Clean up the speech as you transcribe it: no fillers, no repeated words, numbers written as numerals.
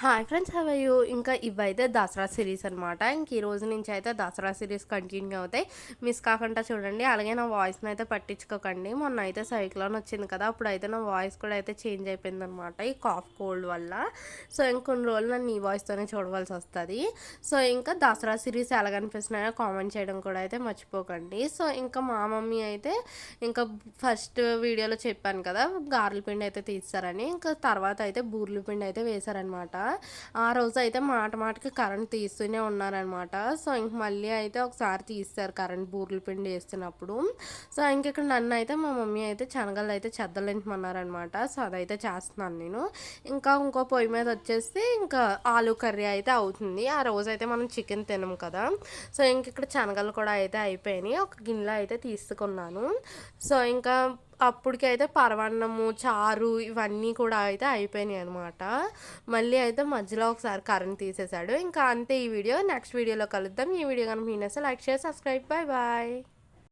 Hi friends, how are you? ఇంకా ఇవైతే Dasara series అనమాట. ఇంక ఈ రోజు నుంచి అయితే దసరా సిరీస్ కంటిన్యూ అవుతాయి. మిస్ కాకుండా చూడండి. అలాగే నా వాయిస్ని అయితే పట్టించుకోకండి. మొన్న అయితే సైక్లోన్ వచ్చింది కదా, అప్పుడైతే నా వాయిస్ కూడా అయితే చేంజ్ అయిపోయింది అనమాట, ఈ కాఫ్ కోల్డ్ వల్ల. సో ఇంకొన్ని రోజులు నన్ను ఈ వాయిస్తోనే చూడవలసి వస్తుంది. సో ఇంకా దసరా సిరీస్ ఎలాగనిపిస్తున్నాయో కామెంట్ చేయడం కూడా అయితే మర్చిపోకండి. సో ఇంకా మా మమ్మీ అయితే ఇంకా ఫస్ట్ వీడియోలో చెప్పాను కదా, గారెల పిండి అయితే తీస్తారని. ఇంకా తర్వాత అయితే బూర్ల పిండి అయితే వేశారనమాట. ఆ రోజు అయితే మాట మాటకి కరెంట్ తీస్తూనే ఉన్నారనమాట. సో ఇంక మళ్ళీ అయితే ఒకసారి తీస్తారు కరెంట్ బూర్ల పిండి వేస్తున్నప్పుడు. సో ఇంక ఇక్కడ నన్ను అయితే మా మమ్మీ అయితే శనగలు అయితే చెద్దలించమన్నారనమాట. సో అదైతే చేస్తున్నాను నేను. ఇంకా ఇంకో పొయ్యి మీద వచ్చేసి ఇంకా ఆలు కర్రీ అయితే అవుతుంది. ఆ రోజు అయితే మనం చికెన్ తినము కదా. సో ఇంక ఇక్కడ శనగలు కూడా అయితే అయిపోయినాయి. ఒక గిన్నెలో అయితే తీసుకున్నాను. సో ఇంకా అప్పటికైతే పరమాన్నము, చారు ఇవన్నీ కూడా అయితే అయిపోయినాయి అనమాట. మళ్ళీ అయితే మధ్యలో ఒకసారి కరెంట్ తీసేశాడు. ఇంకా అంతే ఈ వీడియో. నెక్స్ట్ వీడియోలో కలుద్దాం. ఈ వీడియో కనుక మీ నచ్చితే like, share, subscribe. Bye bye.